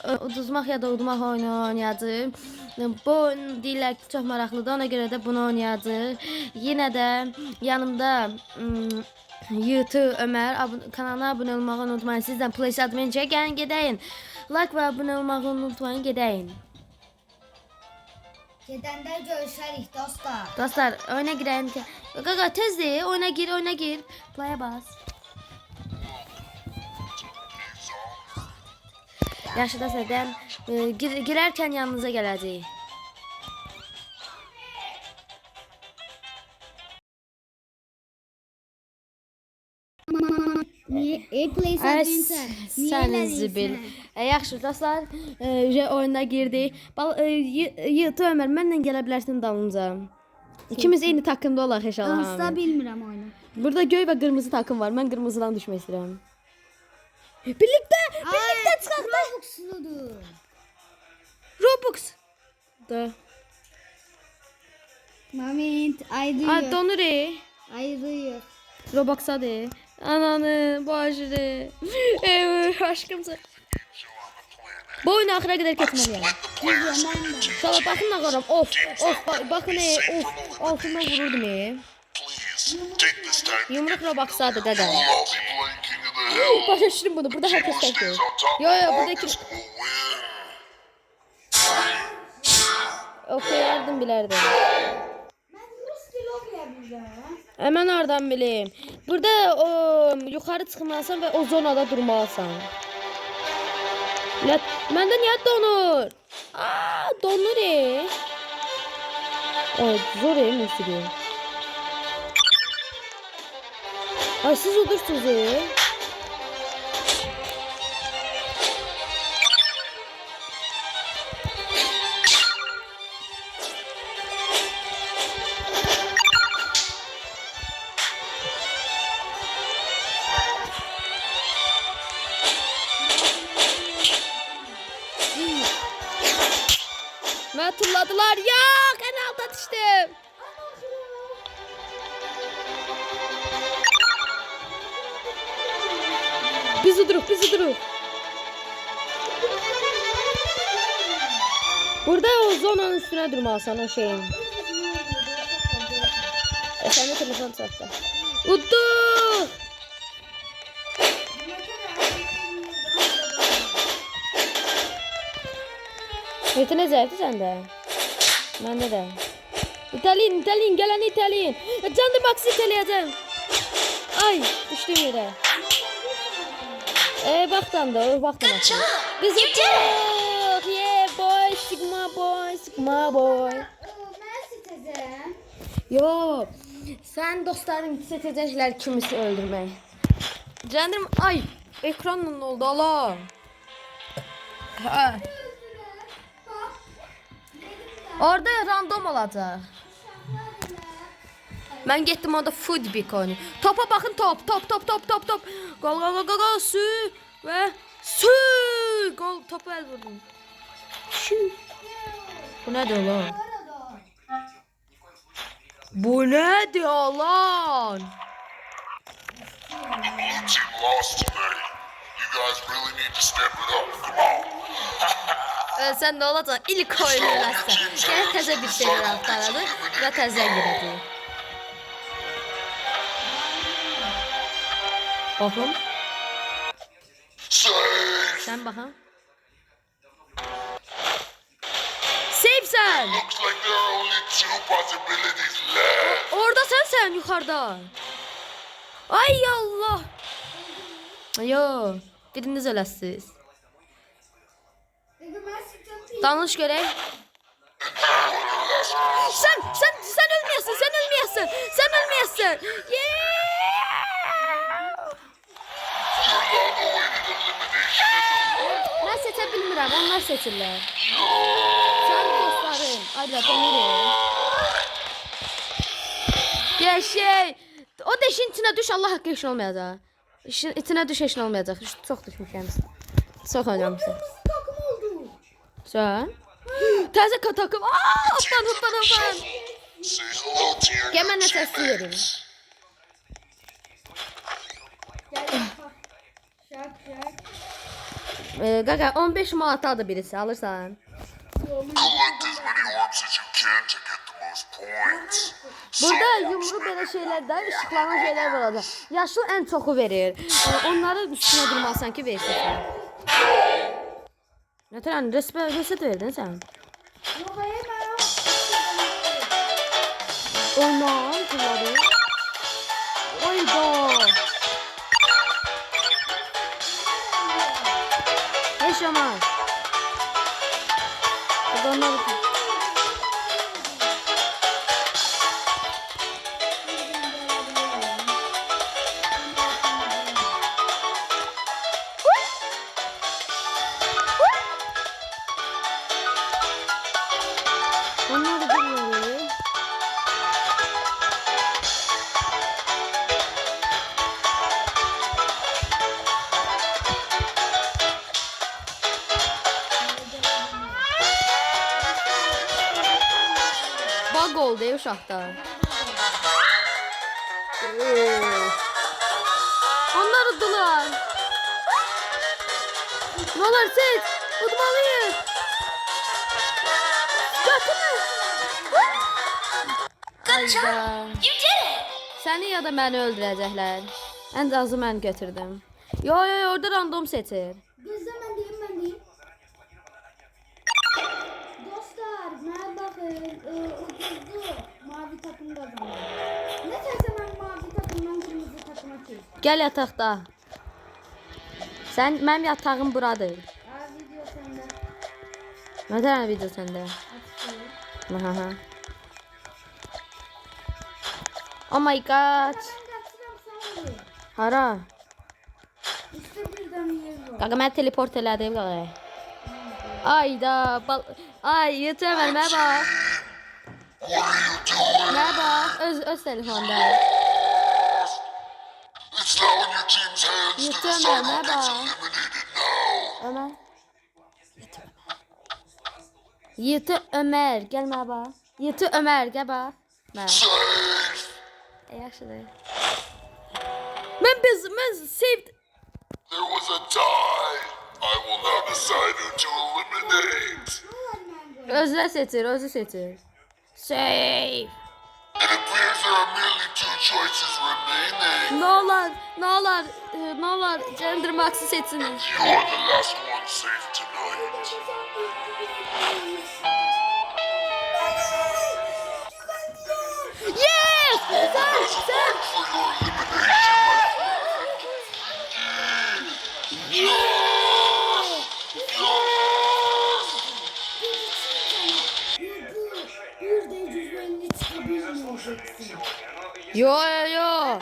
uduzmaq ya da udmaq oyunu oynayacağıq. Bu oyun deyirlər ki, çox maraqlıdır. Ona görə də bunu oynayacağıq. Yenə də yanımda YouTube Ömər kanalına abunə olmağı unutmayın. Sizdən Place Adventure gəlin gedəyin. Like və abunə olmağı unutmayın gedəyin. Gedəndə görüşərik dostlar. Dostlar oyuna girəyin. Qaqa tezdir. Oyuna gir. Playa bas. Yaxşı da sədən girərkən yanınıza gələcəyik. Place Adventure. Sən zibil. Yaxşı dostlar, oyuna girdik. YouTube Ömər, mənlə gələ bilərsən dalınca. İkimiz eyni takımda olaq inşallah. Asla bilmirəm oyunu. Burada göy və qırmızı takım var. Mən qırmızıdan düşmək istəyirəm. Birlikdə çıxaq da. Robux'ludur. Robux. Da. Moment ayrılıyor. Donur. Ayrılıyor. Robux'a de. Ananı, başını. Aşkımsa. Bu oyunu axıra qədər keçməliyəm. Şala baxın ağaram. Of. Baxın of. Altından vururdum. Yumruq Robux'adır dədə. Başa düşdüm bunu. Burada herkes təkdir. Yo, buradaki... Okuyardım bilərdim. Hemen oradan bileyim. Burada yukarı çıkmalısın ve o zonada durmalısın. Məndə niyə donur? Donur zor musiqi. Ay siz udursunuz Mən tulladılar. Yok, en alta düştüm. Bizi duruk. Burada o zonanın üstüne durmalısın o şeyin. Sen de telefon sattı. Uddu. Yeteneğe zayıftı sende. Bende de. İtalyan, gelen İtalyan. Canlı Max'i İtalyan. Ay, düştüm yere. Baktan da, o baktan açtım. Biz uçuk. Yeah boy, Sigma boy. Yo, sen dostların seçecekler kimisi öldürmeyi. Canım, ay, ekranın oldu Allah. Orada random olacaq. Mən getdim orada football oyunu. Topa baxın top. Gol su və su. Gol topu əl vurdum. Bu nədir lan? Bu nədir lan? Sen ne olacak? İlk oyunu eləsən. Gəl təzə bir şeyler axtaradı və təzə girəcək. Baxın. Sen baxın. Savesən. Orada sen yukarıda. Ay Allah. Yo, biriniz öləsiniz. Danış görək. Sen ölməyəsən. Mən seçə bilmirəm, onlar seçirlər. Sən dostlarım. Ayda dönürəm. Şey, o deşin içine düş, Allah haqqı işin olmayacaq. İşin içine düş, işin olmayacaq. Çox düşmüşəm. Çox oynamışam. Sen? Təzə takım. Hoppan. Gel mən səsli verim. Qaqa 15 manatadır birisi alırsan. Collect as many orbs as you can to get the most points. Burada yumru belə şeylərdə işıqlanan şeylər var orada. Yaşlı ən çoxu verir. Onları üstünə durmasan ki versin. Nətən reset verdin sən? Ondan pulları. Oyda. Yaşamaz. Onları Onları bilmiyorum. Bug oldu ev uşaqda. Onlar uddular. Ne olur siz? Udmalıyız. Götürün. Ayda. Səni ya da məni öldürəcəklər. Ən azı mən götürdüm. Yo, orada random seçir. Gözle ben diyeyim. Dostlar, ben bakın, ucuzdu. Mavi takım kazandı. Ne terse ben mavi takımdan kırmızı takıma çektim. Gəl yataqda. Mənim yatağım buradır. Video sende. Nə tane video səndə? Açıyorum. Oh my god. Ben kaçacağım sana. Hara? İşte birden yer var. Qaqa mən teleport elədim qaqa. Ayda. Ay yetirəm mənə bax. What are you doing? Mənə bax. Öz telefonda. It's now in your team's hands to Yetirəm decide who mənə gets bax. eliminated now. Ömer. Yeti Ömer. Gəl mənə bax. Yeti Ömer, gəl bax. Mən. Safe. Yaxşıdır. Mən saved. There was a tie. I will now decide who to eliminate. Özlə seçir, özü seçir. Save. It appears there are merely two choices remaining. Ne olar, Gender Max'ı seçsiniz. You are the last one safe tonight. Yes! Sen. For your elimination, Yes! Bir de cüzdanını çıkabilmeyeceksin. Yo.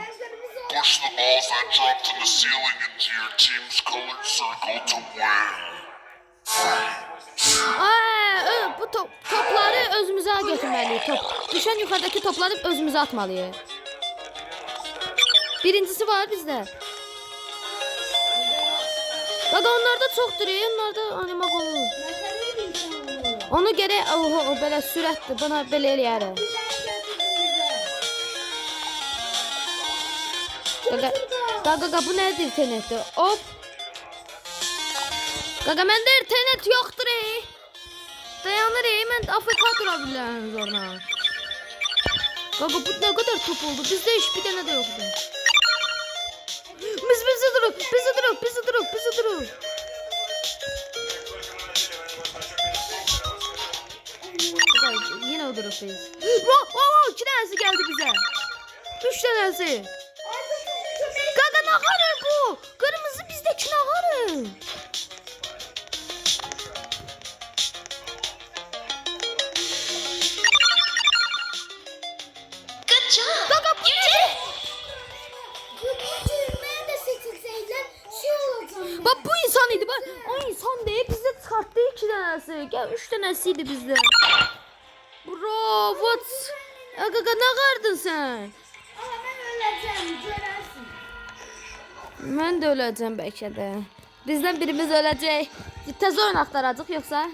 Push the balls that dropped to the ceiling into your team's colored circle to win. Bu topları özümüze götürməliyik. Düşən yuxarıdakı topları özümüze atmalıyıq. Birincisi var bizdə. Qaqa onlarda çoxdur, onlarda oynamaq olur. Onu gərək belə sürətdir, buna belə eləyərəm. Qaqa bu nədir internetdir? Hop. Qaqa məndə internet yoxdur. Dayanır, mən AFK dura bilərəm zorla. Qaqa bu nə qədər top oldu? Bizdə heç bir dənə də yoxdur. Bizi durub. Yine o durup biz. İki tanesi geldi bize. Üç tanesi. Kanka ne karı bu? Kırmızı bizdeki ne karı? Good job. Kanka bu ne? Bak bu insan idi. Bak o insan değil. Bizde çıkarttı iki tanesi. Gel üç tanesiydi bizde. Bro what? Kanka ne kardın sen? Ama ben öleceğim, görersin. Ben de öleceğim belki de. Bizden birimiz ölecek. Tez oyun aktaracaq yoksa?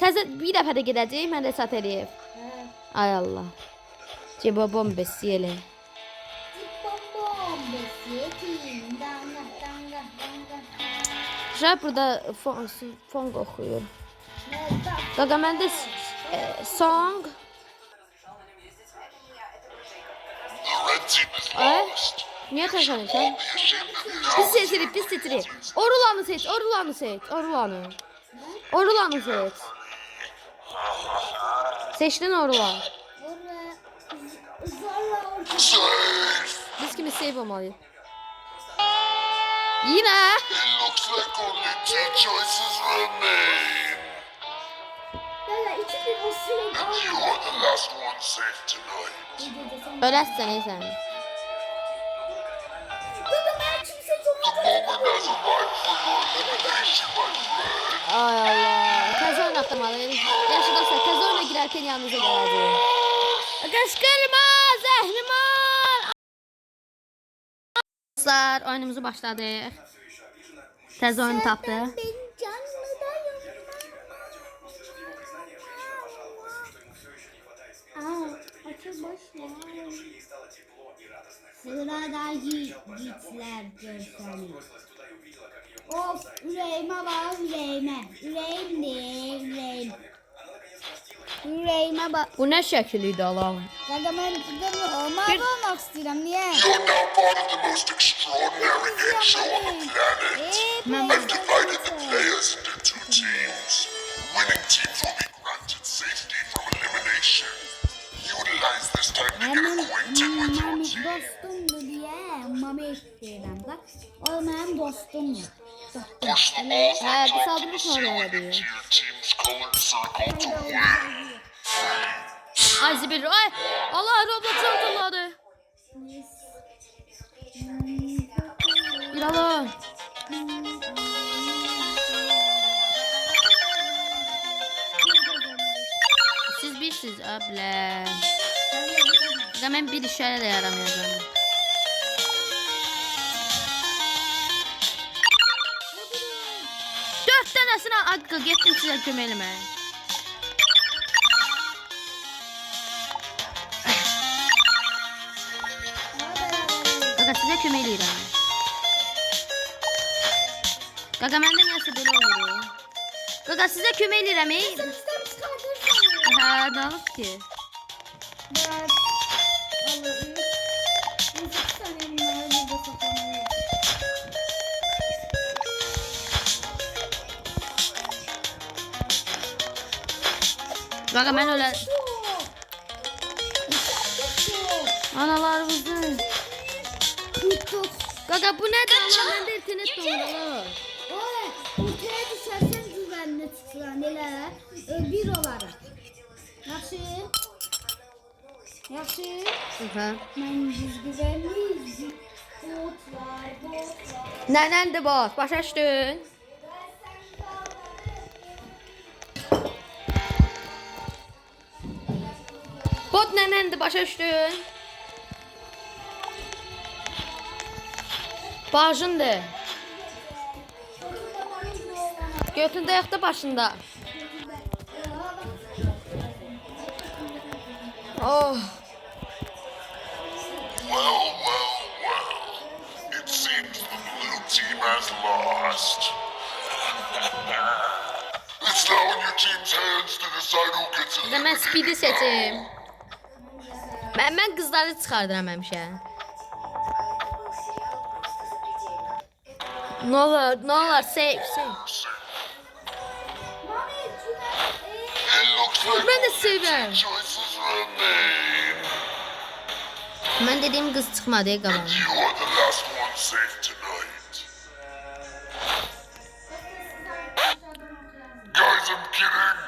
Tez bir dəfə də gedəcək, mən reset eləyib. Ay Allah. Cibo bombesi elə. Şah burada fon oxuyur. Qaqa məndə song. The red team is Ay, lost. niyə təşənirsən? Be ashamed of Pis yourselves. sesiri, pis sesiri. Orulanı seç, orulanı seç, orulanı. Orulanı seç. Seçdin orulan. Zorla orta. Safe. Biz kimi save olmalıyıq. Yine. It looks like only two choices remain. Bela iki bir o sürekli And you are the last one safe tonight. Öləsən sən. Baba ben kimse The moment has arrived for your elimination, my friend. Ay Allah. Tez oynatmalıyıq. Yaxşı dostlar, tez oyuna girərkən yanınıza gələcəyik. Qışqırma, zəhriman. Dostlar, oyunumuzu başladıq. Tez oyunu tapdı. benim canlıdayım. Açıl boş ver. Sıradaki gitler görseniz. Of yüreğime bak yüreğime. Yüreğim değil yüreğim. Yüreğime bak. Bu nə şəkil idi Allahım? Gaga ben mavi olmak istiyorum niye? You're now part of the most extraordinary game show on the planet. I've divided the players into two teams. Winning teams will be granted safety from elimination. Utilize this time to get acquainted with your Mami team. dostumdu diye mami istedim da. O benim dostumdu. Push the balls Ha, and biz drop to aldığımız the oraya ceiling diyor. into your team's colored circle to win. Ay Zibir, ay. Allah Roblox hatırladı. İralı. Siz bilirsiniz abla. Ben bir işarə də yaramayacağım. Dört dənəsini Haqqı getdim sizə kömək eləməyə. Qaqa sizə kömək eləyirəm. Qaqa məndə niyəsə belə olur. Qaqa sizə kömək eləyirəm. Saçtan çıkartırsam. Hə, dağılıb ki. Ben alırım. 102 tane bunları burada saklamalıyım. Qaqa mən öyle Çok. Çok. analarımızın. TikTok. Qaqa bu nədir? Allah məndə internet donur. Oy, ortaya düşersen güvenli tutulan elə bir olaraq. Yaxşı. Yaxşı. Hə. Mən biz güvenliyiz. Botlar, botlar. Nənəndir bot? Başa düşdün? Bot nənəndir? Başa düşdün? Bacındır. Götündə yoxda başında. Oh. Well. It seems the blue team has lost. It's now in your team's hands to decide who gets Mən eliminated. speedi seçim. Mən qızları çıxardıram həmişə. Ne olur, save. Mami, It looks like Ben de only seviyorum. two choices remain. Mən dediyim qız çıxmadı qalan. You are the last one safe tonight. Guys, I'm kidding.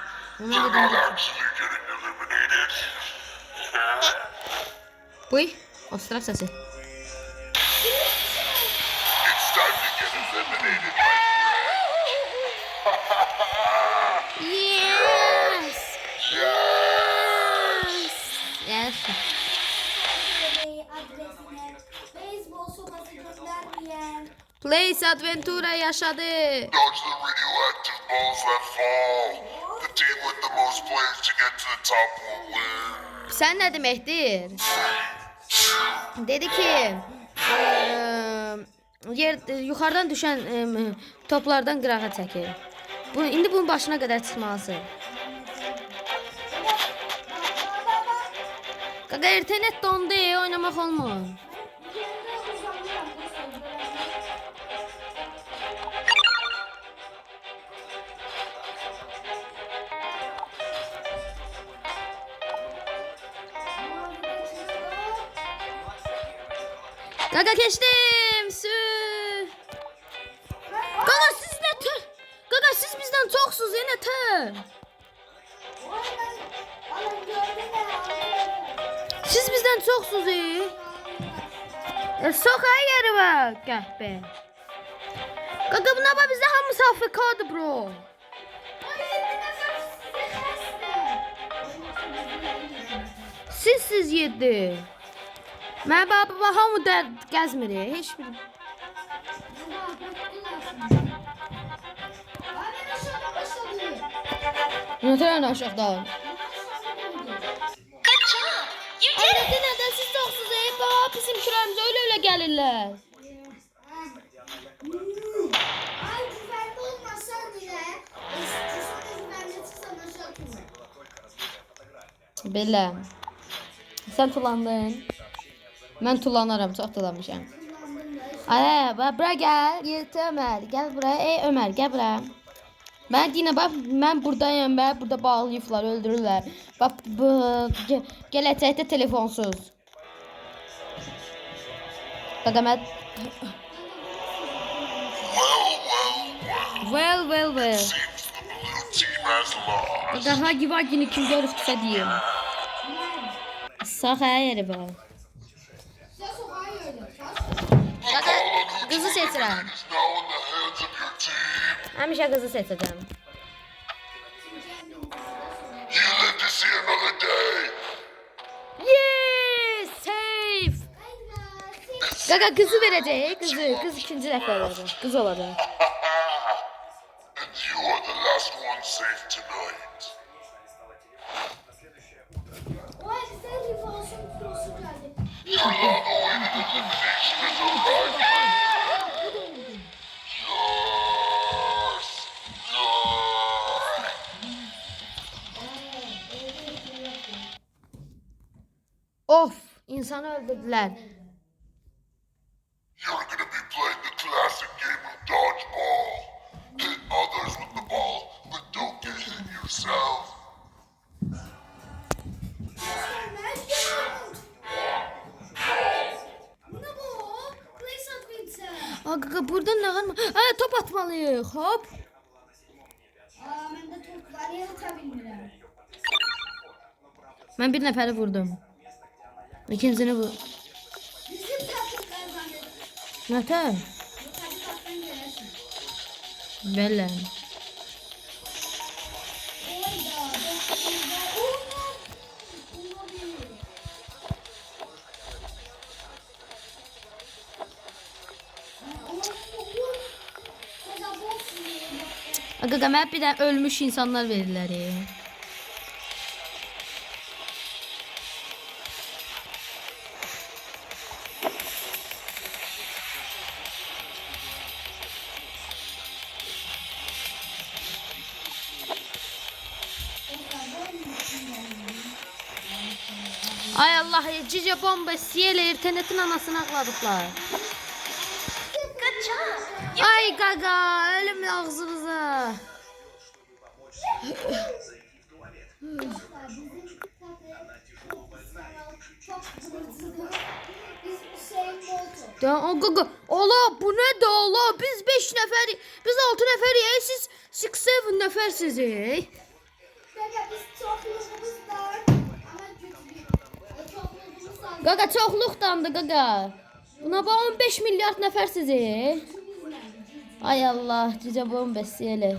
They're not actually getting eliminated. Buy, o straf səsi. It's time to get eliminated, my Yes. friend. Yes. adresine beyzbol sopası göndermeyen. Place Adventura yaşadı. Dodge the radioactive balls that fall. The team with the most players to get to the top will win. Sən nə deməkdir? Dedi ki, yuxarıdan düşən toplardan qırağa çəkir. İndi bunun başına qədər çıxmalısın. Qaqa internet dondu, oynamaq olmur. Qaqa keçdim. Qaqa siz nə tür? Qaqa siz bizdən çoxsuz, nə tür? Siz bizdən çoxsuz. Sokağa yeri var, qəhbə. Qaqa buna bax bizdə hamısı AFK-dır, bro. Siz yedi. Mən baba hamı da gəzmir, heç bir. Nətər aşağıdan? Öyle neden siz çoxsuz, baba bizim kirəmiz öyle gəlirlər. Ay güvende olmasa bile eskisinde güvende çıksan aşağı atılır. Belə. Sən tulandın. Mən tulanaram, çox tulanmışam. Ay, bura gəl, yeti Ömər, gəl buraya. Ey Ömər, gəl buraya. Ben yine bak, ben buradayım, ben burada bağlayıblar, öldürürlər. Bak, gələcəkdə telefonsuz. Qaqa mən... Well. Seems the blue team has lost. Qaqa hagi kim görübsə deyim. Sağ yeri var. Sen sokağa yürü. Qaqa, qızı seçirəm. Is now in the hands of your team. Həmişə qızı seçəcəm. You live to see another day. Yes, safe. Qaqa qızı verəcək, qız ikinci dəfə olacaq. Qız olacaq. And you are the last one safe tonight. O elbise rivalsın kilosu geldi. Your long-awaited elimination is arrived. Of, insanı öldürdülər. You're gonna be playing the classic game of dodgeball. Hit others with the ball, but don't get hit yourself. Ne bu? Place Adventure. Qaqa buradan nə var? Top atmalıyıq. Hop. Ben de topları yatabilmirəm. Mən bir nəfəri vurdum. İkincini vur. Bizim takım kazanır. Nətər? Bu takımdan gelirsin. Belə. Qaqa mən bir də ölmüş insanlar verirlər. Ay Allah, cice bomba siyele internetin anasını akladıklar. Ay gaga, ölüm ağzımıza. Ya gaga, ola bu ne de ola? Biz 5 nəfər, biz 6 nəfərik, siz 6-7 nəfərsiniz. Biz çoxluğumuz var ama çoxluğumuz var. Gaga çoxluqdandı gaga. Buna bax 15 milyard nəfərsiz. Ay Allah, cice bomba siyele.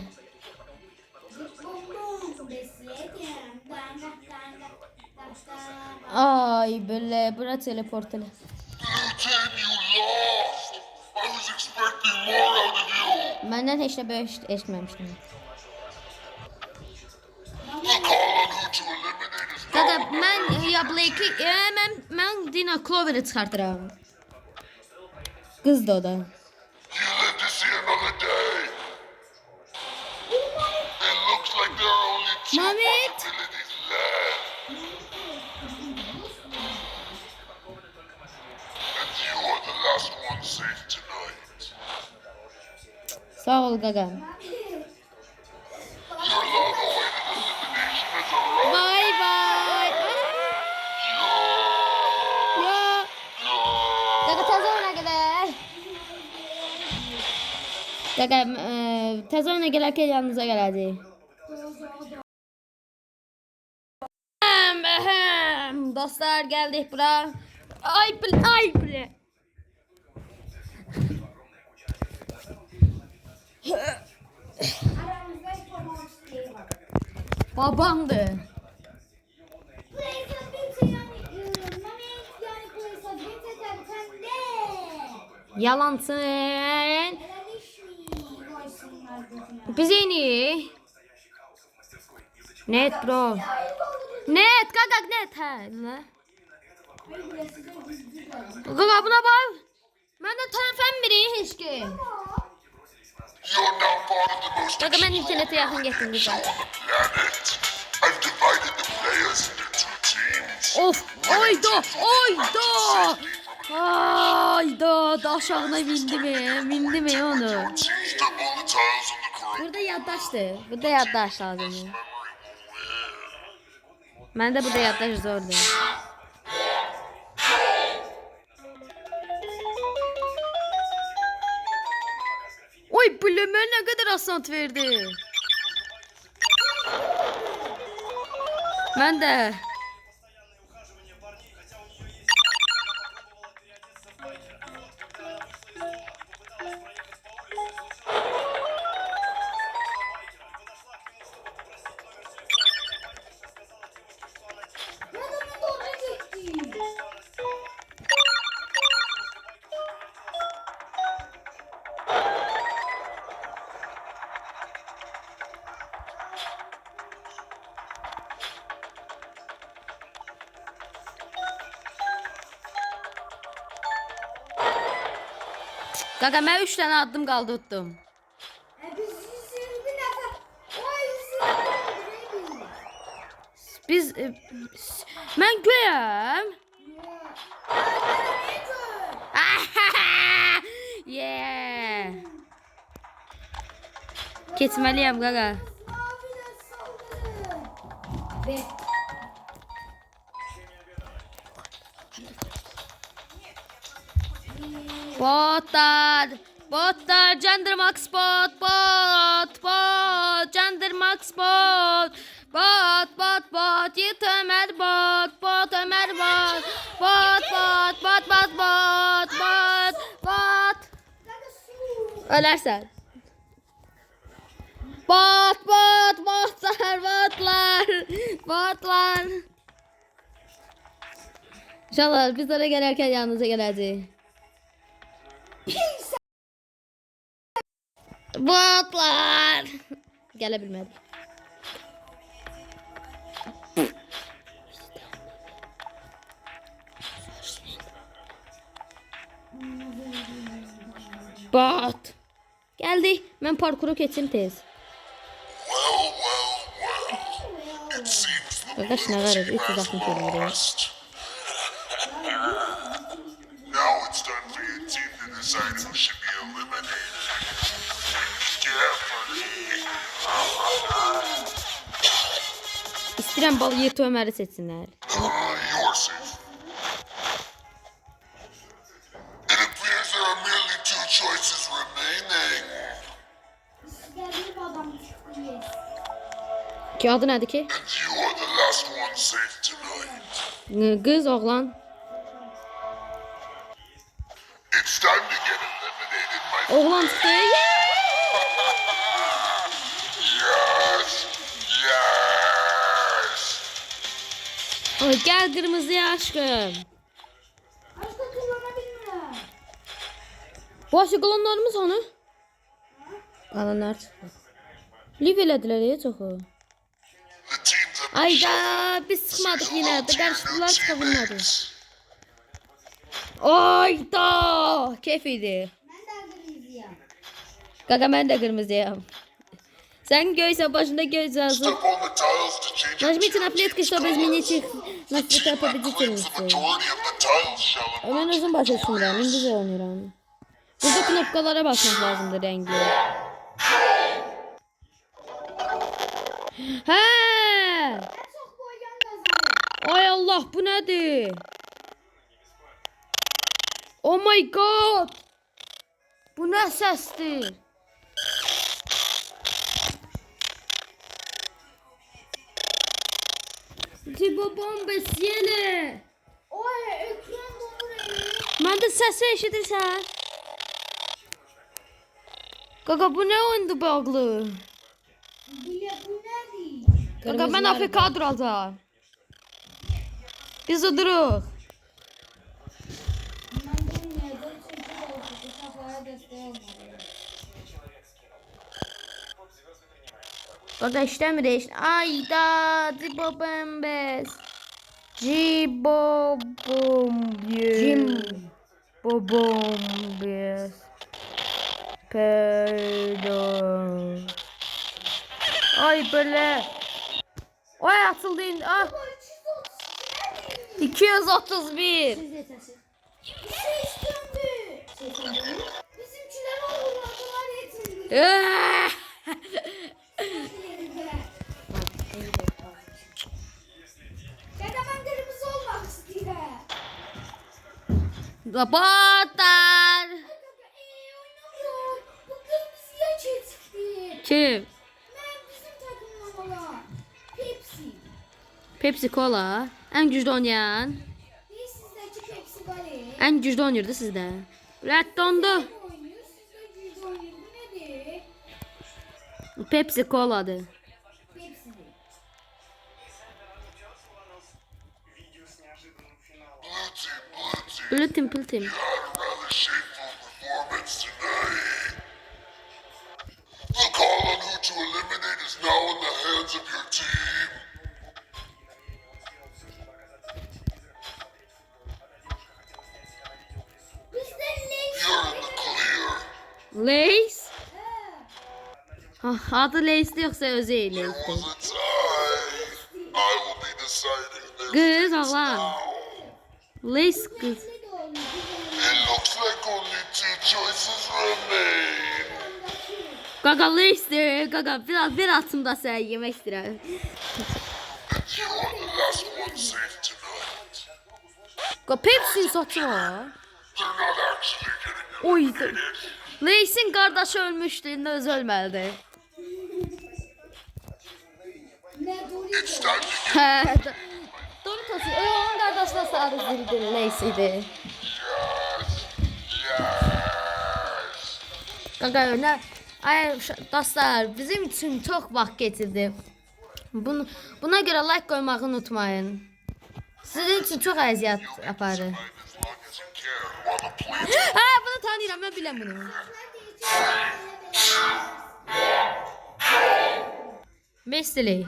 Ay böyle bura teleport ele. Blue team, you lost. I was expecting more out of you. Məndən heç nə böyük eşitməmişdim. The call on who to eliminate is now Gaga in the mən hands ya of your Blake'i team. mən Dina Clover'ı çıxartıram. Qız da o da. You live to see another day. there are only two Mehmet. possibilities left. And you are the last one safe tonight. Sağ ol gagam. Your long-awaited elimination has arrived. Bye bye. Ya. Gaga tez oyuna gider. Gaga tez oyuna girerken yanınıza geleceğim. Dostlar geldik bura. Ay bile ay bile. Aramızda hiç olmamış diye var. Babamdı. PlayStation bitti yani. Mehmet yani PlayStation bitti tabii sen de. Yalansın. Hele düşmeyin. Koysunlar götüne. Biz en iyi. Net bro. Net gaga net ha. Ne? Hayır burası da güzel. Gaga buna bak. Ben de tarafım biri hiç ki. You're now part of the most Gaga ben internete yakın getirdim show güzel. on the planet. I've divided the players into two teams. Of oyda oyda. Ayda da aşağına bindi mi onu. Step on the tiles on the correct Burada yaddaştı. Burada yaddaş lazım. memory will win. Ben de burada yaddaş zordu. Oy Blömer ne kadar asant verdi. Ben de. Adamı doğru çekti. Gaga ben 3 tane adım kaldı tuttum. Biz şimdi bir defa o yüzden Biz ben göğüm. Yeah. Ketmeliyim gaga. Maviler saldırı. Ve Botlar. Botlar. Gender Max bot. Bot. Gender Max bot. Bot. Yut Ömer bot. Bot Ömer bot. Bot. Ölersen. Botlar. İnşallah biz oraya gelirken yanınıza geleceğiz. Botlar. Gelebilmedi. Bot. Geldi. Ben parkuru keçim tez. Well. It seems the Arkadaş ne var? 360 kilometre. lost. Now it's time for your team to decide who should be eliminated. Carefully. İstirəm bal Yeti Ömer'i seçsinler. You're safe. It appears there are merely two choices remaining. geldi bir adam çıktı. Yes. Kağıdı nədir ki? And you are the last one safe tonight. Kız, oğlan. It's time to get eliminated, my Oğlan çıxdı. Yes! Ay, gəl qırmızıya aşkım. Aşkı kullanabilmiyorum. Başı qalanlarımız onu. Qalanlar çıxdı. Liv elədilər ya çoxu. The teams have Ayda biz çıxmadıq yenə də qarışıqlar çıxa bilmədi. teammates. Ayda keyf idi. Ben de kırmızıyım. Qaqa mən də qırmızıyam. Sen göysen başında göz yazın. Step on the tiles to change your Нажмите на team's плитку, чтобы изменить их на цвета team that claims the победительницы. majority of the tiles shall Ben uzun başa düşmürəm, indi də oynayıram. Burada knopkalara basmaq lazımdır rəngli. Hə! En çok boyayan kazanır. Ay Allah, bu nədir? Oh my god! Bu nə səsdir? Tipo bombes yele. Oy ekran donur. Mən də səsi eşidirsən? Qaqa, bu nə oyundu bağlı? Bile bu nedir? Qaqa, mən AFK duracağam. Biz duruq. Ben durmayacağım çünkü bu kafaya desteği olmalı. Qaqa, işləmir. Ayda, Cibo Bombes. Cibo Bombes. Cibo Bombes. Pardon. Ay böyle. Ay atıldı indi. Ah. 231. Siz yetersiz. Şey istiyordu. Bizimkiler olur atalar yetindi. Ah! Dede ben kırmızı olmak istiyorum. Robotar. Oynamıyor. Bu kırmızıya çekti. Kim? Ben bizim takımdan olan. Pepsi. Pepsi Cola. En güçlü oynayan. Değil sizdeki Pepsi Bari. En güçlü oynuyordu sizde. Red dondu. Oynuyor. Sizde yüz oynuyor. Bu nedir? Pepsi Cola'dı. Pepsi değil. Blue team, Blue team, blue team. blue team. You had a rather shameful performance tonight. The call on who to eliminate is now in the hands of your team. Bizde leş. You're in the clear. Lace. Ah, adı Lace'di yoksa özü There Lace'di. was a tie. I will be deciding Kız this oğlan. now. Lace kız. Ne de oynuyor. It looks like only two choices remain. Gaga Lace'di. Gaga bir atımda sen yemek istiyorum. And you are the last one safe tonight. Gaga Pepsi'nin saçı var. They're not actually getting Oy. eliminated. Lace'in kardeşi ölmüştü. İndi öz ölməlidir. Ne Doritos. It's time to get Hə. Doritos. Onun kardeşi de sadece Lace idi. yes. Gaga ne? Ay dostlar, bizim için çok vaxt getirdi. Buna göre like koymayı unutmayın. Sizin için çok əziyyət aparır. As long as you can. Wanna play? Ha, bunu tanıyıram, ben biləm bunu. Mesli.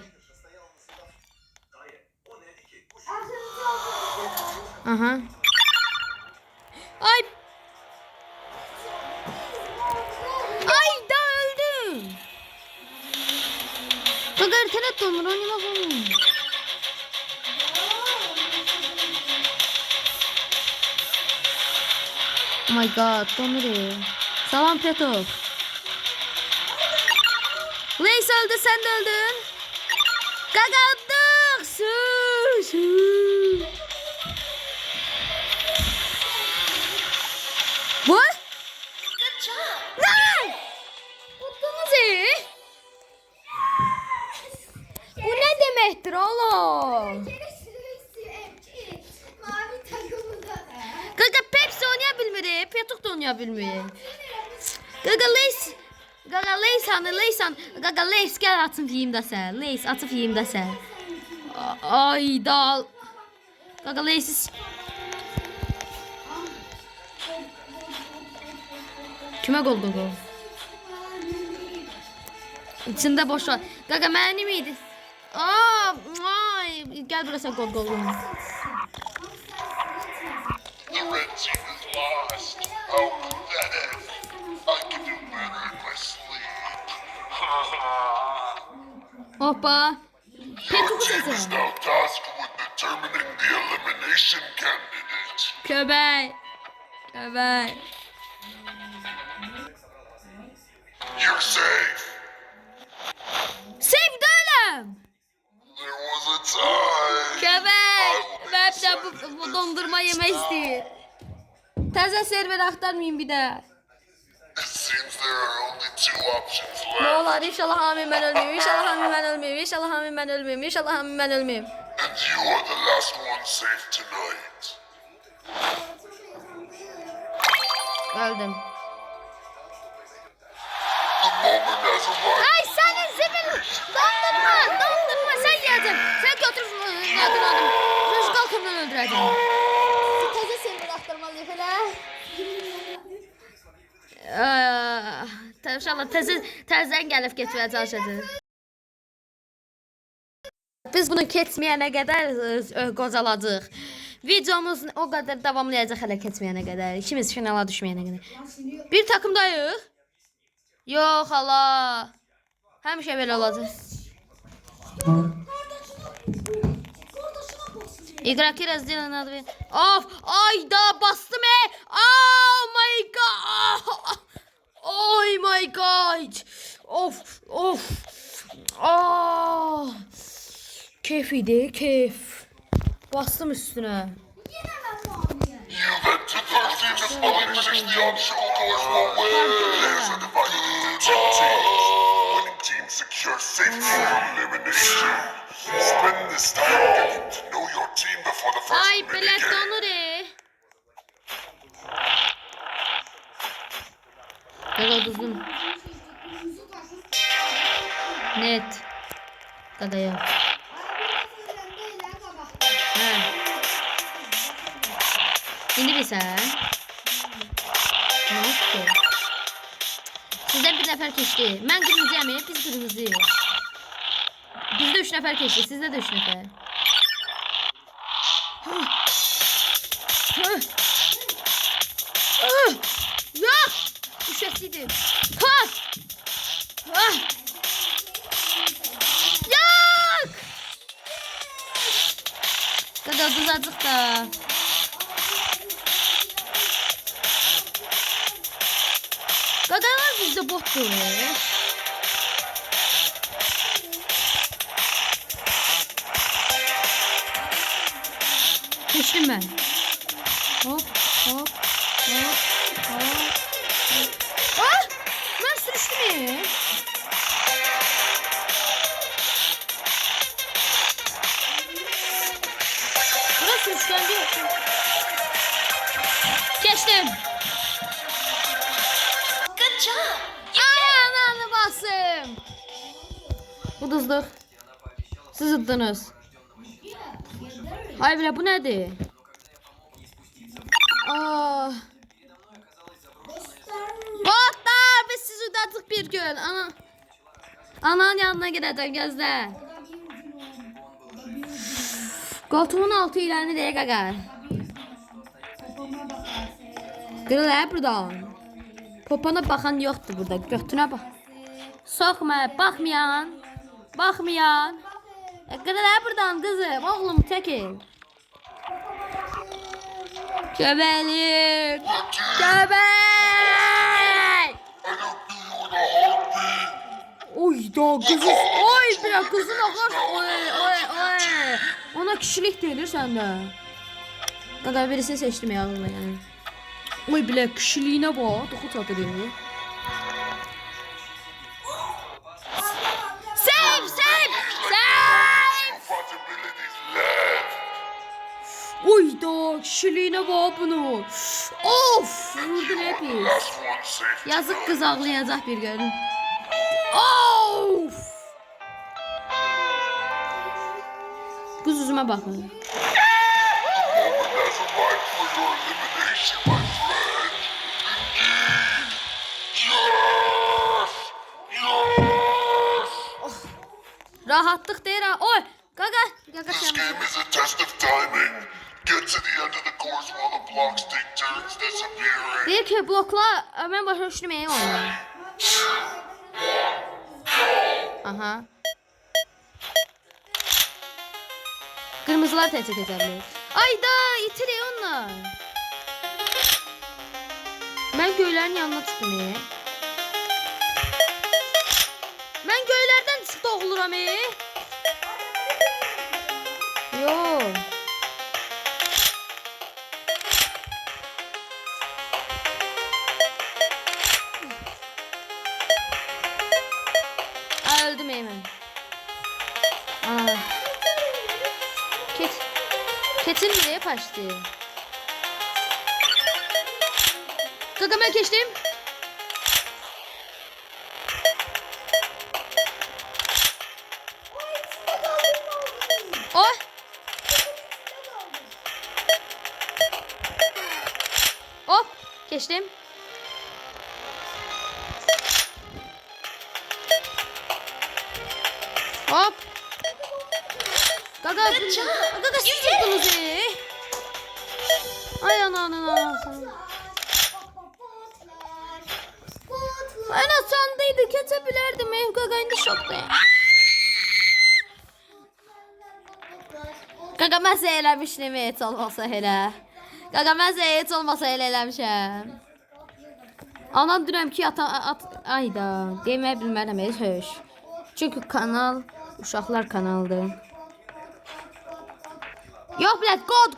Aha. Ay. Ay da öldüm. Gaga internet donur, oynamak. Oh my god, donuyor. Salam Peto. Lace öldü, sen de öldün. Gaga attık. Su. What? Ne? Tuttunuz iyi. Bu ne demektir oğlum? Mavi takımı da. Gaga Pepsi oynayabilmir, Petuk da oynayabilmir. Gaga Lace. Gaga Lace hanı, Lace hanı. Gaga Lace gel atım yiyeyim de sen. Lace atıp yiyeyim de sen. Ay dal. Gaga Lace. Kime gol gol? İçinde boş var. Gaga mənim idi. Aa, ay, gel buraya sen gol gol. The red team is lost. How pathetic. I can do better in my sleep. Hoppa. Petuku Team is sesi. now tasked with determining the elimination candidate. Köpek. Köpek. You're safe. Sev değilim. There was a time. Köpek. Ben bir de bu dondurma yemek istiyor. Təzə server axtarmayın bir də. It seems there are only two options Ne left. olar inşallah hamim ben ölmeyeyim. İnşallah hamim ben ölmeyeyim. İnşallah hamim ben ölmeyeyim. İnşallah hamim ben ölmeyeyim. And you are the last one safe tonight. Öldüm. The moment has arrived. Ay senin zibil. Dondurma. Dondurma sen yedin. Sen götür yakın oldum. Rüzgar kalkımdan öldüreceğim. Təzə server axtarmalıyıq elə. İnşallah təzədən gəlib getməyə çalışacağıq. Biz bunu keçməyənə qədər qocalacağıq. Videomuz o qədər davamlayacaq hələ keçməyənə qədər. İkimiz finala düşməyənə qədər. Bir takımdayıq. Yox hala. Həmişə belə olacaq. İqraki razделен на две. Of! Ayda bastım Oh my god! Oh my god! Of! Of! Ah! Keyif idi, keyif. Bastım üstüne. You've entered the team that punishes the obstacles will win. Players are divided into two teams. Winning team secures safety from elimination. Spend this time getting to know your team before the first Ay bilet minigame. donur Gaga düzgün. Net. Gaga yok. Ha. Şimdi bir sen. Ne oldu? Sizden bir nefer keçti. Ben kırmızıyım, biz kırmızıyız. Bizde 3 nefer keçti, sizde de 3 nefer. Yok! Üşesiydim. Yok! Gaga düzacık da. Gagalar bizde bottu. Geçtim ben. Hop hop hop hop. Ah! Ben sürüştüm ya. Burası sürüşten değil. Geçtim. Good job. Ay ananı basım. Uduzluk. Siz uddunuz. Hayır bile bu nedir? Ah. Botlar biz siz udattık bir gün. Ananın yanına gideceğim gözle. Koltuğumun altı ilerini diye gagar. Kırıl buradan. Popona bakan yoktu burada. Götüne bak. Sokma bakmayan. Bakmayan. Kırıl buradan kızım. Oğlum çekil. Köpek. Köpek. Oy da kızı. Oy bir kızın akar. Oy. Ona kişilik denir sende. Gaga birisini seçtim ya yani. Oy bile kişiliğine bak. Dokuz atıyor. Save. Oy da kişiliğine bak bunu. Of. Vurdun hepiniz. Yazık kız ağlayacak bir gün. Of. Kız yüzüme bakın. Rahatlık değil ha. Oy. Gaga This sen. game is a test of timing. Get to the end of the course while the blocks take turns disappearing. Deyir ki blokla mən başa düşməyəm onu. Aha. Kırmızılar tezcik edebilir. Ayda itiriyor onlar. Ben göylerin yanına çıktım. Ben göylerden çıktı oluram. Yok. Öldüm hemen. Aa. Keçin nereye kaçtı? Kakama geçtim. Oh. Hop geçtim. Hop. Gaga siz tuttunuz. Ay ana. En asandaydı kesebilirdim. Ev Gaga indi şokta. Gaga mən sizə eləmişdim heç olmasa elə. Gaga mən sizə heç olmasa elə eləmişəm. Anam deyirəm ki ayda deməyə bilmərəm heç. Çünki kanal uşaqlar kanaldır. Yox bilət God.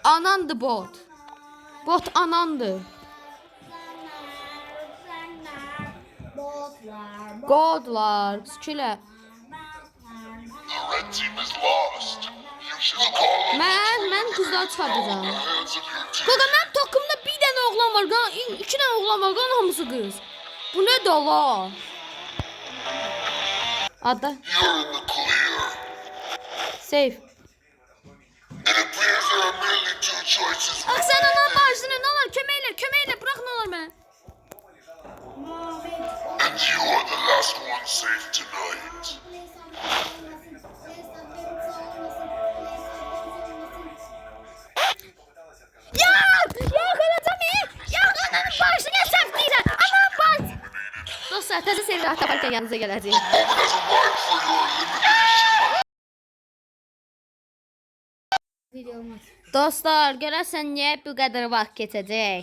Anandı bot. Bot anandı. Godlar. Külə. The red team is lost. You should call on Mən qızlar çıxardacağım. the hands of your team. Qaqa mənim takımda bir dənə oğlan var. İki dənə oğlan var. Qan hamısı qız. Bu nə dala? Adda. You're in the clear. Safe. It appears there are merely two choices. Ax sən anan başını nə olar? Köməklə bırax nə olar mənə? And you are the last one safe tonight. Ya qılacam. Ya başını səhv deyirəm. Aman baş. Dostlar, təzə serial taparkən yanınıza gələcək. Moment has arrived for your elimination. Dostlar, görəsən niyə bu qədər vaxt keçəcək?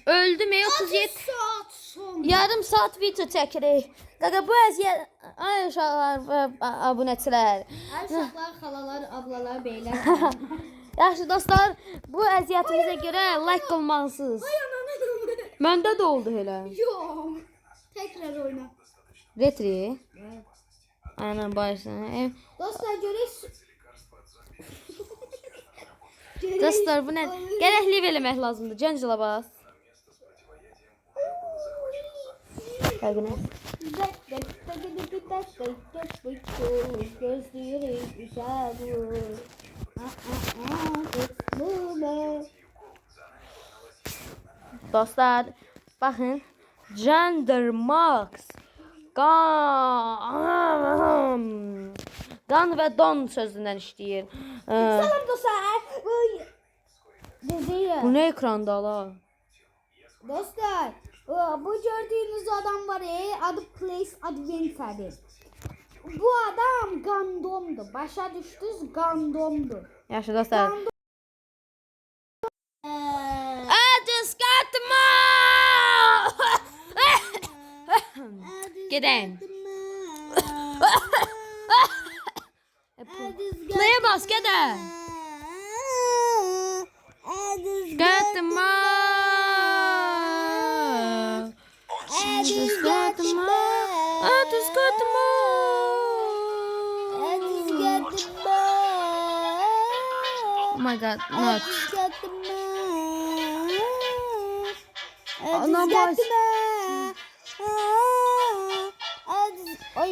Öldüm 37. Saat son. Yarım saat video çəkirik. Qaqa bu əziyyət ay uşaqlar və abunəçilər. Uşaqlar, xalalar, ablalar, beylər. Yaxşı dostlar, bu əziyyətimizə görə like qılmalısınız. Məndə də oldu elə. Yok. Tekrar oyna. Retri. Aynen başlayın. Dostlar görüş. Dostlar bu nə? Gərək liv eləmək lazımdır. Cancela bas. Qalqına. Dostlar, baxın. Gender Max. Qan və don sözündən işləyir. Salam dostlar. Bu nə ekranda ala? Dostlar, bu gördüğünüz adam var adı Place Adventure. Bu adam Gandom'du. Başa düştünüz Gandom'du. Yaxşı dostlar. I just got the mall. Gedin. Play'e bas gedin. Got the mall. I just got the mall. I just got the mall. Oh my god, not. Ana baş.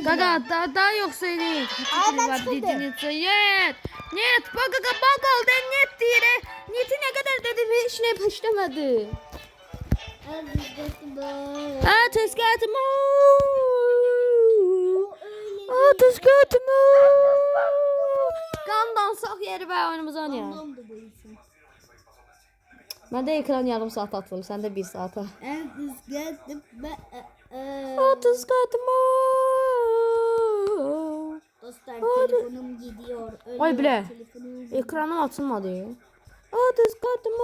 Gaga daha yok söyleyeyim. Var dediğiniz yet. Net bak oldu net diye. Neti ne kadar dedim hiç ne başlamadı. Ateş katma. Ateş katma. Gandan sak yeri ben oyunumuzu oynayalım. Məndə ekran yarım saat atılır, səndə 1 saata. Otuz katma. Dostlar telefonum gidiyor. Ay bile. Telefonum. Ekranım açılmadı. Otuz katma.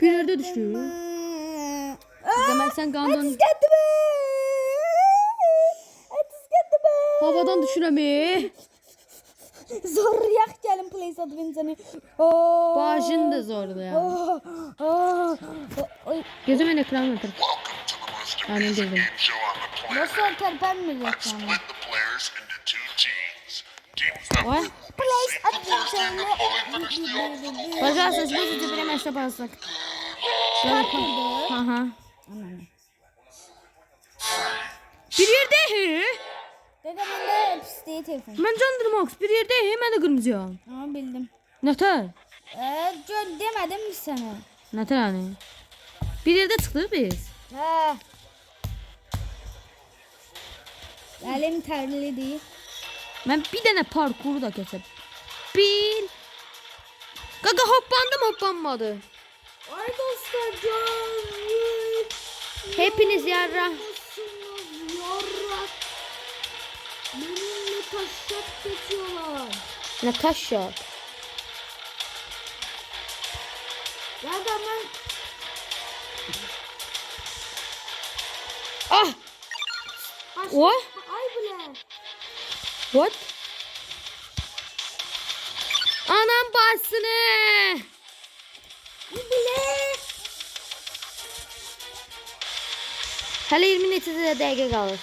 Bir yerde düştü. Demek sen kandın. Havadan düşüremi. Zor yak gelin Place Adventure'ı. Başın da zordu ya. Gözümün ekranı atır. Welcome to the most Aynen amazing dedim. game show on the planet. Nasıl terpen mi I've reklamı? split the players into two teams. Teams that What? will receive the first team to fully finish the obstacle. Pожалуйста, сбудите время, что басок. Aha. Bir yerde he. Dede bende pisliği telefon. Ben Candır Max bir yerde he. Ben de kırmızıyım. Ama bildim. Neter? Gör demedim mi sana? Neter hani? Bir yerde çıktık biz. He. Elim terli değil. Ben bir tane parkuru da kesip. Bil. Gaga hoppanmadı. Ay dostlar canım. Hepiniz yarra. Yarrak. Benimle taşak geçiyorlar. Natasha. Ya da ben Ah! What? ay bile. What? Anam basını. Bile. Hele 20 neticede dakika kalır.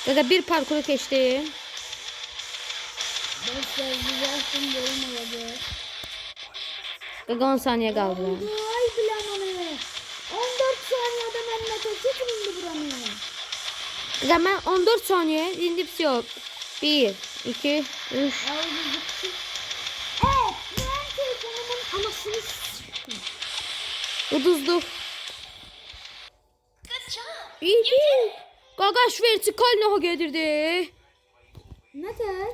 Gaga bir parkuru geçtim. Dostlar güzelsin bölüm olacak. Gaga 10 saniye kaldı. Ay bile onu. 14 saniyede benimle taşak indi buranı. Gaga ben 14 saniye indip yok. 1, 2, 3. Ben telefonumun anasını Uduzduk. İyi. Qaqaş vertikal nə gedirdi? Nedir?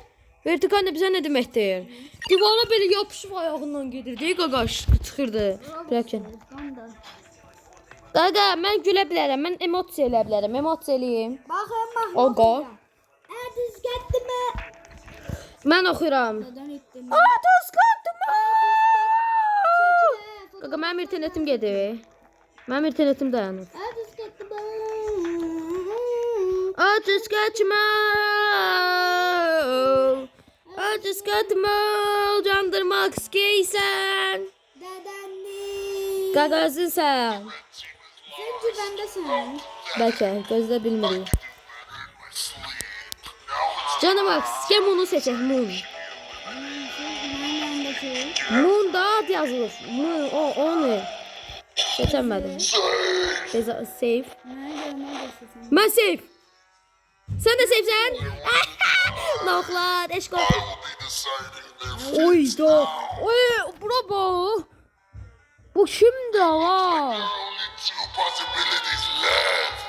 Vertikal nə bizə nə deməkdir? Divara belə yapışıb ayağından gedirdi. Qaqaş çıxırdı. Bırakın. Qaqa, mən gülə bilərəm. Mən emosiya elə bilərəm. Emosiya eləyim. Bakın bak. Qaqa. Düz gitti mi? Mən oxuyuram. Neden ettim? Atız qatma. Qaqa, mənim internetim gedir. Mənim internetim dayanır. Düz gitti mi? Atız qaçma. Atız qaçma. Candırmaq istəyirsən. Dedenli. Qaqazın sən. Sen güvendesin. Bəlkə gözlə bilmirik. My sleep. Now it's Canım Max, kim onu seçək? Moon. Moon da ad yazılır. Moon, onu. Seçemedim. Save. Mən save. Sən də savesən? Noxlar, eşq olsun. be deciding their Oy da. Oy, bura bax. Bu kimdir ha? only two possibilities left.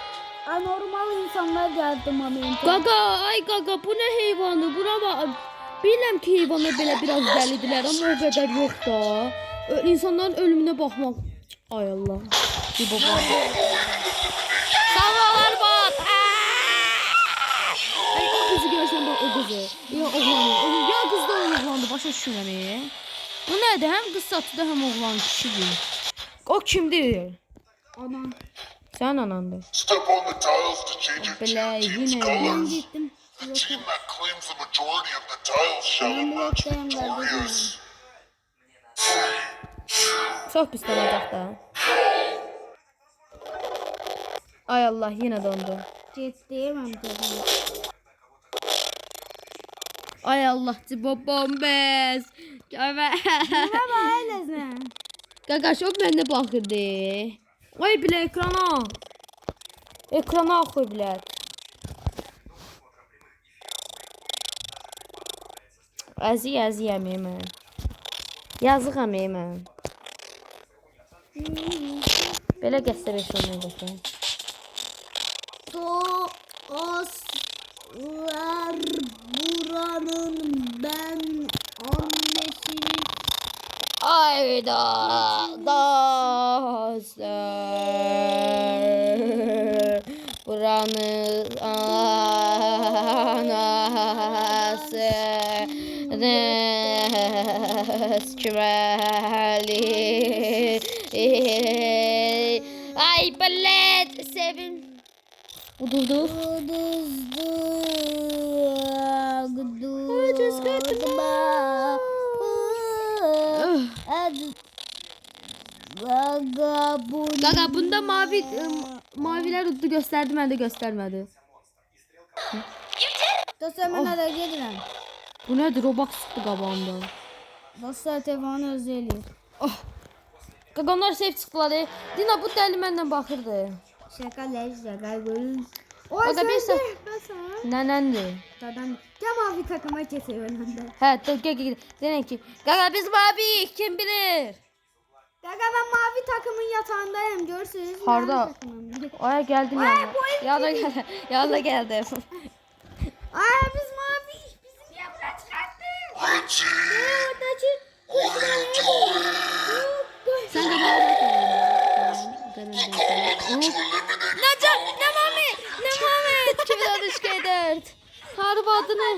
Anormal insanlar geldi momento. Qaqa, ay qaqa, bu nə heyvanı? Bura bax. Bilirəm ki, heyvanlar belə biraz dəlidilər, amma o qədər yox da. İnsanların ölümünə baxmaq. Ay Allah. Bir baba. Sağlar bax. Ay o kızı görsən bax o kızı. Ya oğlanı. Ya qız da oğlandı, başa düşürəm. Bu nədir? Həm qız satıdır, həm oğlan kişidir. O kimdir? Anan. Sən anandır. Step on the tiles to change your Belə team's yenə colors. Gittim. The team that claims the majority of the tiles shall emerge victorious. çox pis olacaq da. Ay Allah, yenə dondu. Ciddiyim amcacığım. Ay Allah, babam bəs. Gəvə. Merhaba ailesin. Qaqaş, o mənə baxırdı. Ay bilə ekrana. Ekrana axır bilə. Əziyəm mən. Yazıqam mən. Belə qəsəbə şundan Toslar buranın ben annesini Hayda dostlar. Buranın anası reskümeli. Ay ballet sevin. Udurdu. Gaga bunda maviler uddu gösterdi, ben de göstermedi. Dostlar ben araya gelirəm. Bu nedir? Robux çıktı qabağımdan. Dostlar telefonun özelliği. Gaga onlar save çıktılar. Dina bu dəli məndən baxırdı. Şaka görün. Gaga bir sən. Nənəndir? Dadan. Gel mavi takıma kesiyor önünde. Hə, gel. Denək ki. Gaga biz mavi kim bilir? Gaga ben mavi takımın yatağındayım görürsünüz. Harda? Mavi takımım. Aya geldim Ay, yanına. bu ev Yanına geldim. Ay biz mavi. Bizi niye buraya çıkarttın? Red team, Oradaki. what are you doing? Sen de mavi The call to eliminate Ne mami? Kimin adı şikayet? Harbi adı ne?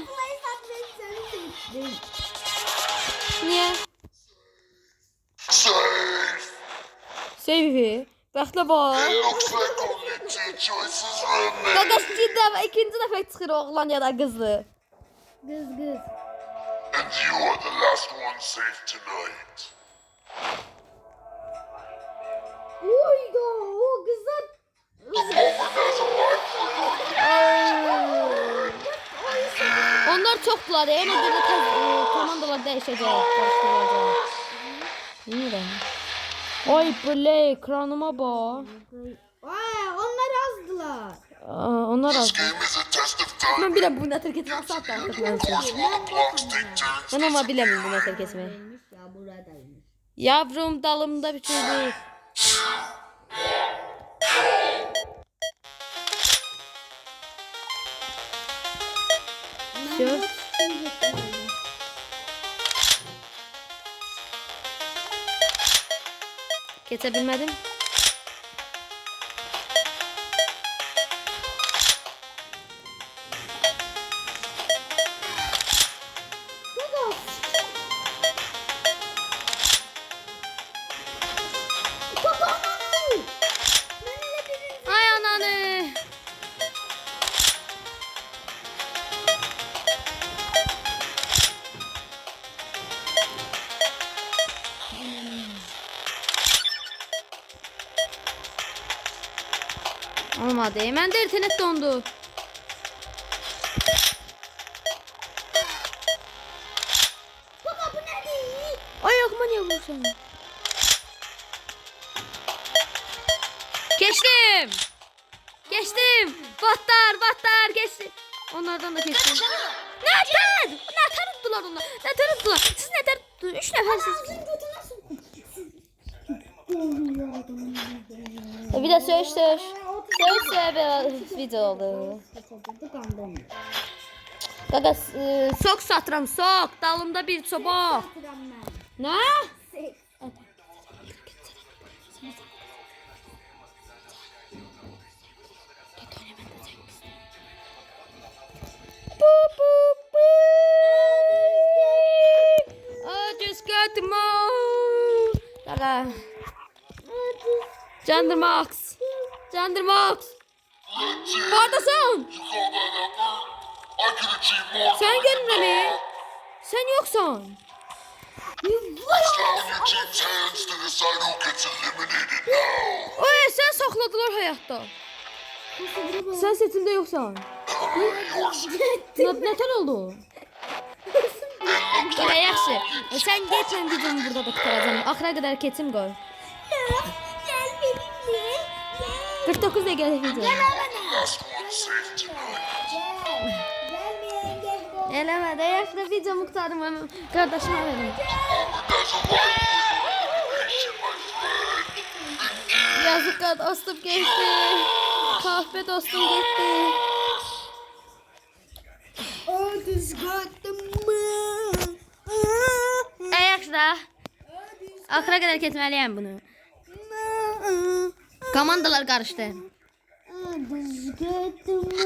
Niye? safe. Seyfi. Bəxtlə bax. It looks like only two choices remain. Qaqa ikinci dəfə çıxır oğlan ya da qızlı. Kız. And you are the last one safe tonight. Oyda o kızlar. The moment has arrived for your Onlar çoxdular. Ona görə komandalar dəyişəcək, qarışdırılacaq. Niyə? Ay belə ekranıma bax. Ay onlar azdılar. Onlar az. This game is a test of time. Mən biləm bu nətər keçmək saat artıq mən. Of course, will the blocks take turns? Mən amma biləm bu nətər keçmək. Ya buradaymış. Yavrum dalımda bitirdik. Sure. Geçebilmedim. Ay ananı. Olmadı. Hemen de internet dondu. Baba bu ne değil? Ayakıma niye vursan? Geçtim. Battar geçtim. Onlardan da geçtim. Neler tuttular onlar? Neler tuttular? Siz neler tuttunuz? 3 nefersiniz. Bir de söz bir video oldu. Gaga sok satıram sok. Dalımda bir çobuk. Ne? I just got the moon. Gaga. Candır Max. Neredesin? You call that effort? I can achieve more. Sen gelmeli. Sen yoksun. It's now in your team's hands to decide who gets eliminated now. Oy sen sakladılar hayatta. Sen setimde yoksan. Yours. Nətər oldu? Gaga yaxşı. Sen geç mən videomu burada da bitirəcəm. Axıra qədər keçim qoy. Gel benimle. 49 dəqiqəlik video. Last one safe tonight. Eləmə də yaxşı videomu qurtarım. Qardaşıma verim. Moment has arrived for your elimination, my friend. Yazık dostum getdi. Kahve dostum getdi. Otis got the moon. Yaxşı da. Otis Axıra qədər keçməliyəm bunu. Komandalar qarışdı. The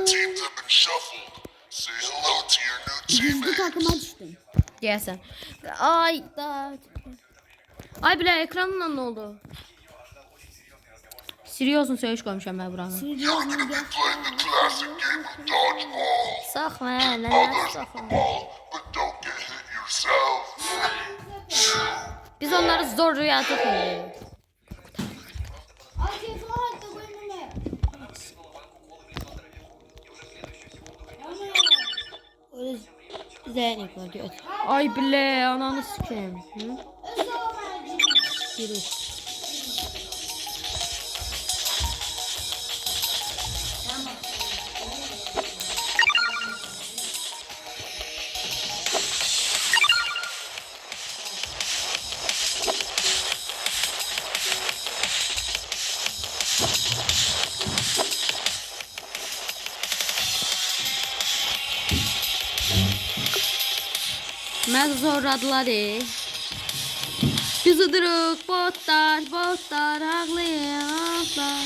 teams have been shuffled. Say hello to your new Düzgü teammates. takıma düştüm. Deyəsən. Ay da. Ay bilə ekranla nə oldu? Seriozun söyüş qoymuşam mən buranı. You're gonna be playing the classic game of dodgeball. Saxma, lənət Others saxma. ball, but don't get hit yourself. Biz onları zor rüyatıq indi. Ay telefonu hatta koymamı. Zənik var göt. Ay bilə, ananı sikeyim. Yürü. Mən zorladılar. Biz uduruk, botlar, ağlayanlar.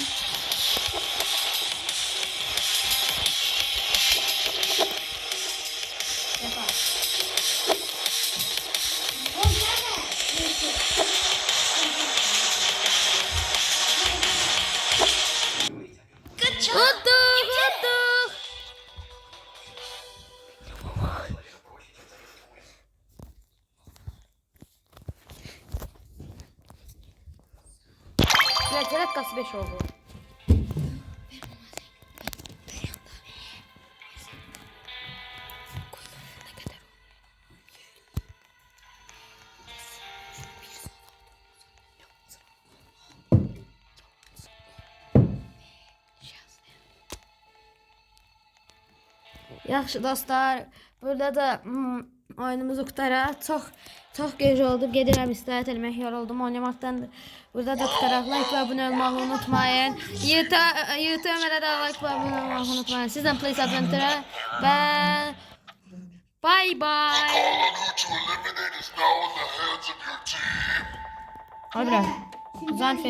Uduk. Nəcə dakikası 5 oldu. Yaxşı dostlar, burada da oyunumuzu qutaraq. Çox gec oldu. Gedirəm istirahət etmək, yoruldum oynamaqdan. Burada da qutaraq. Like və abunə olmağı unutmayın. YouTube-a da like və abunə olmağı unutmayın. Sizdən Please Adventure və bye bye. Call on who to eliminate is now in the hands of your team. Ay bra. Güzel film.